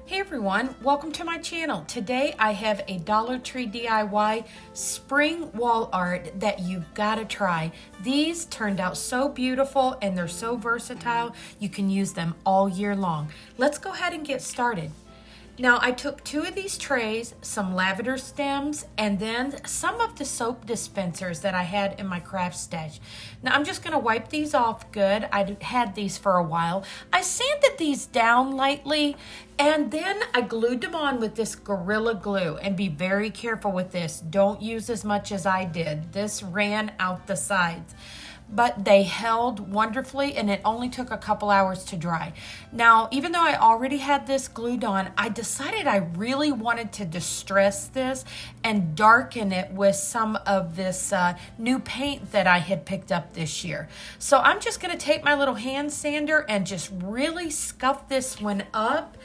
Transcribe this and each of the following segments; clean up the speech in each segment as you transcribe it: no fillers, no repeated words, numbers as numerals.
Hey everyone, welcome to my channel. Today I have a Dollar Tree DIY spring wall art that you've got to try. These turned out so beautiful and they're so versatile. You can use them all year long. Let's go ahead and get started. Now I took 2 of these trays, some lavender stems, and then some of the soap dispensers that I had in my craft stash. Now I'm just going to wipe these off good. I had these for a while. I sanded these down lightly and then I glued them on with this Gorilla Glue. And be very careful with this. Don't use as much as I did. This ran out the sides. But they held wonderfully and it only took a couple hours to dry. Now, even though I already had this glued on, I decided I really wanted to distress this and darken it with some of this new paint that I had picked up this year. So I'm just going to take my little hand sander and just really scuff this one up.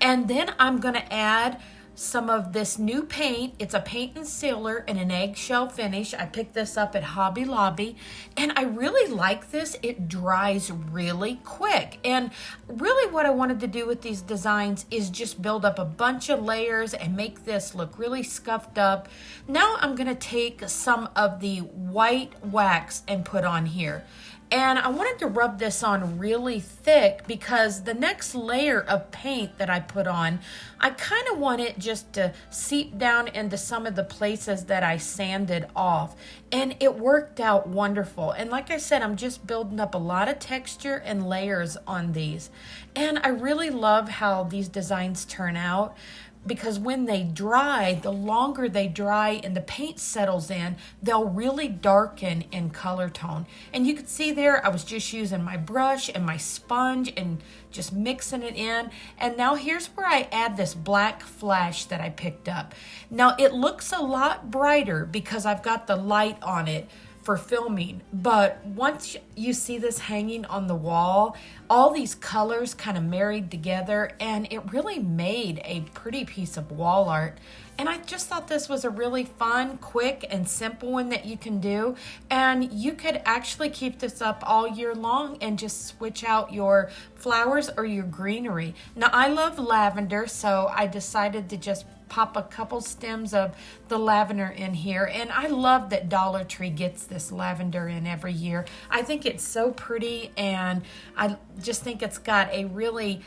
And then I'm going to add some of this new paint. It's a paint and sealer in an eggshell finish. I picked this up at Hobby Lobby and I really like this. It dries really quick. And really what I wanted to do with these designs is just build up a bunch of layers and make this look really scuffed up. Now I'm going to take some of the white wax and put on here. And I wanted to rub this on really thick because the next layer of paint that I put on, I kind of want it just to seep down into some of the places that I sanded off. And it worked out wonderful. And like I said, I'm just building up a lot of texture and layers on these. And I really love how these designs turn out, because when they dry, the longer they dry and the paint settles in, they'll really darken in color tone. And you can see there, I was just using my brush and my sponge and just mixing it in. And now here's where I add this black flash that I picked up. Now it looks a lot brighter because I've got the light on it for filming, but once you see this hanging on the wall, all these colors kind of married together and it really made a pretty piece of wall art. And I just thought this was a really fun, quick, and simple one that you can do. And you could actually keep this up all year long and just switch out your flowers or your greenery. Now I love lavender, so I decided to just pop a couple stems of the lavender in here. And I love that Dollar Tree gets this lavender in every year. I think it's so pretty and I just think it's got a really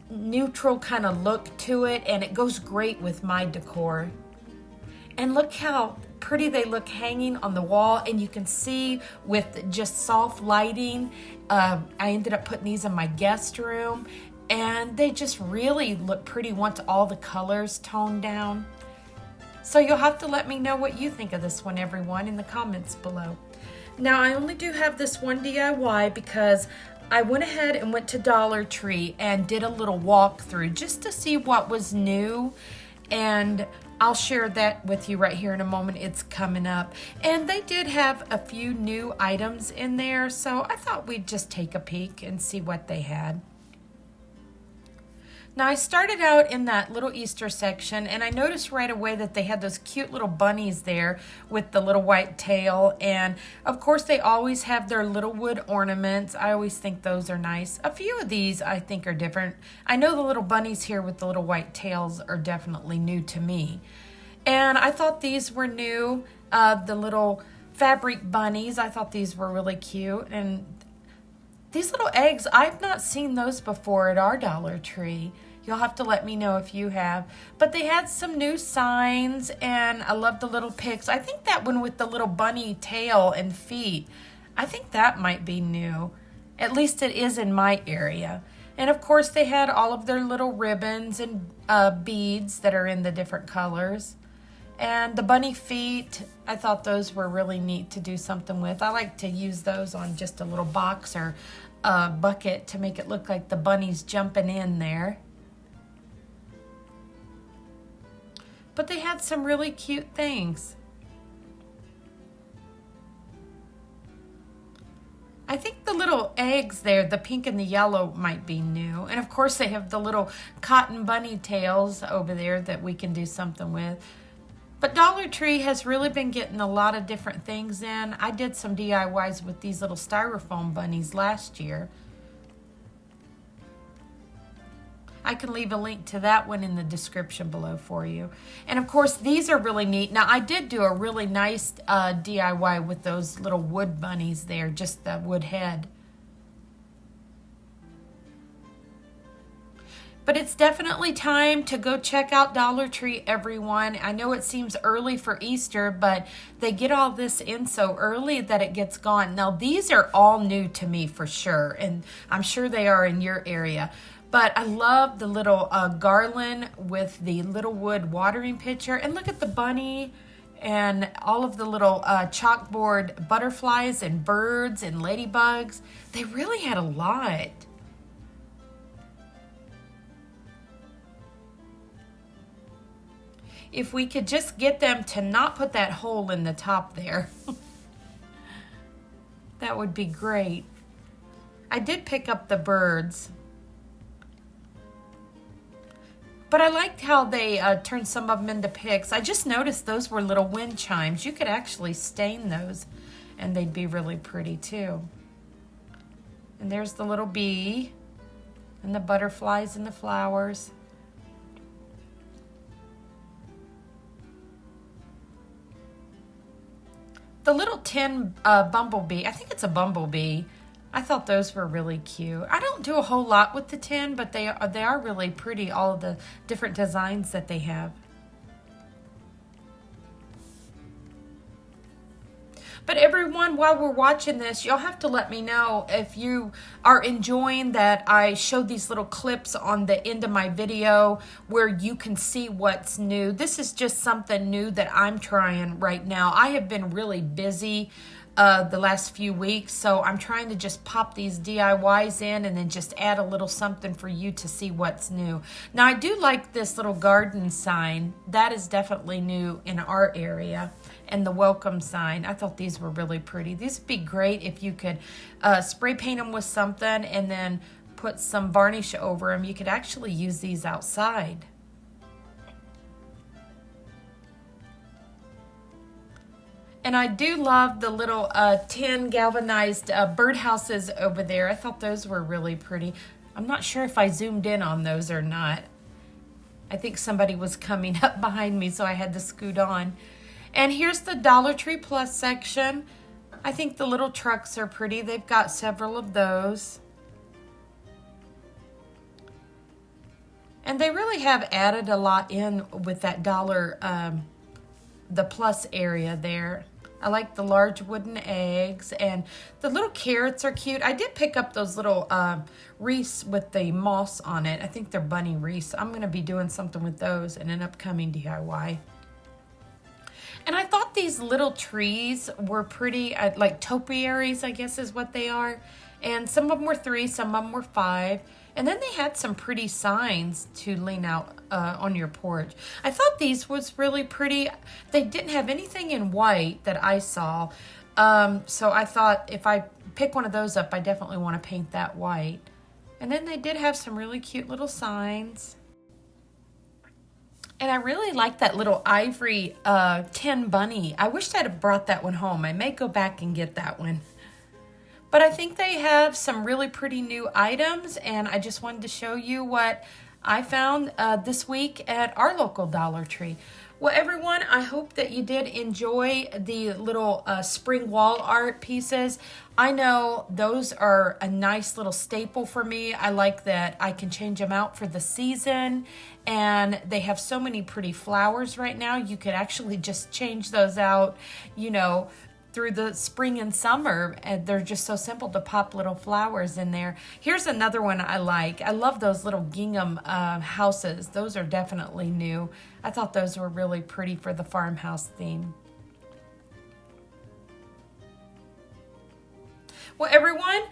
neutral kind of look to it, and it goes great with my decor. And look how pretty they look hanging on the wall, and you can see with just soft lighting. I ended up putting these in my guest room and they just really look pretty once all the colors toned down. So you'll have to let me know what you think of this one, everyone, in the comments below. Now I only do have this one DIY because I went ahead and went to Dollar Tree and did a little walkthrough just to see what was new, and I'll share that with you right here in a moment. It's coming up. And they did have a few new items in there, so I thought we'd just take a peek and see what they had. Now I started out in that little Easter section and I noticed right away that they had those cute little bunnies there with the little white tail, and of course they always have their little wood ornaments. I always think those are nice. A few of these I think are different. I know the little bunnies here with the little white tails are definitely new to me. And I thought these were new, the little fabric bunnies. I thought these were really cute. And these little eggs, I've not seen those before at our Dollar Tree. You'll have to let me know if you have. But they had some new signs, and I love the little pics. I think that one with the little bunny tail and feet, I think that might be new. At least it is in my area. And of course they had all of their little ribbons and beads that are in the different colors. And the bunny feet, I thought those were really neat to do something with. I like to use those on just a little box or a bucket to make it look like the bunny's jumping in there. But they had some really cute things. I think the little eggs there, the pink and the yellow, might be new. And of course they have the little cotton bunny tails over there that we can do something with. But Dollar Tree has really been getting a lot of different things in. I did some DIYs with these little styrofoam bunnies last year. I can leave a link to that one in the description below for you. And of course, these are really neat. Now, I did do a really nice DIY with those little wood bunnies there, just the wood head. But it's definitely time to go check out Dollar Tree, everyone. I know it seems early for Easter, but they get all this in so early that it gets gone. Now, these are all new to me for sure, and I'm sure they are in your area. But I love the little garland with the little wood watering pitcher. And look at the bunny and all of the little chalkboard butterflies and birds and ladybugs. They really had a lot. If we could just get them to not put that hole in the top there, that would be great. I did pick up the birds, but I liked how they turned some of them into picks. I just noticed those were little wind chimes. You could actually stain those and they'd be really pretty too. And there's the little bee and the butterflies and the flowers. The little tin bumblebee, I think it's a bumblebee. I thought those were really cute. I don't do a whole lot with the tin, but they are really pretty, all of the different designs that they have. But everyone, while we're watching this, you'll have to let me know if you are enjoying that I showed these little clips on the end of my video where you can see what's new. This is just something new that I'm trying right now. I have been really busy the last few weeks, so I'm trying to just pop these DIYs in and then just add a little something for you to see what's new. Now, I do like this little garden sign. That is definitely new in our area. And the welcome sign. I thought these were really pretty. These would be great if you could spray paint them with something and then put some varnish over them. You could actually use these outside. And I do love the little tin galvanized birdhouses over there. I thought those were really pretty. I'm not sure if I zoomed in on those or not. I think somebody was coming up behind me, so I had to scoot on. And here's the Dollar Tree Plus section. I think the little trucks are pretty. They've got several of those. And they really have added a lot in with that dollar, the plus area there. I like the large wooden eggs, and the little carrots are cute. I did pick up those little wreaths with the moss on it. I think they're bunny wreaths. I'm going to be doing something with those in an upcoming DIY. And I thought these little trees were pretty, like topiaries, I guess is what they are. And some of them were 3, some of them were 5. And then they had some pretty signs to lean out on your porch. I thought these was really pretty. They didn't have anything in white that I saw. So I thought if I pick one of those up, I definitely want to paint that white. And then they did have some really cute little signs. And I really like that little ivory tin bunny. I wish I'd have brought that one home. I may go back and get that one. But I think they have some really pretty new items, and I just wanted to show you what I found this week at our local Dollar Tree. Well, everyone, I hope that you did enjoy the little spring wall art pieces. I know those are a nice little staple for me. I like that I can change them out for the season, and they have so many pretty flowers right now. You could actually just change those out, you know, through the spring and summer, and they're just so simple to pop little flowers in there. Here's another one I like. I love those little gingham houses. Those are definitely new. I thought those were really pretty for the farmhouse theme. Well, everyone,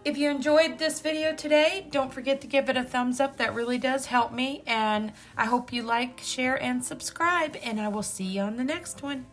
if you enjoyed this video today, don't forget to give it a thumbs up. That really does help me, and I hope you like, share, and subscribe, and I will see you on the next one.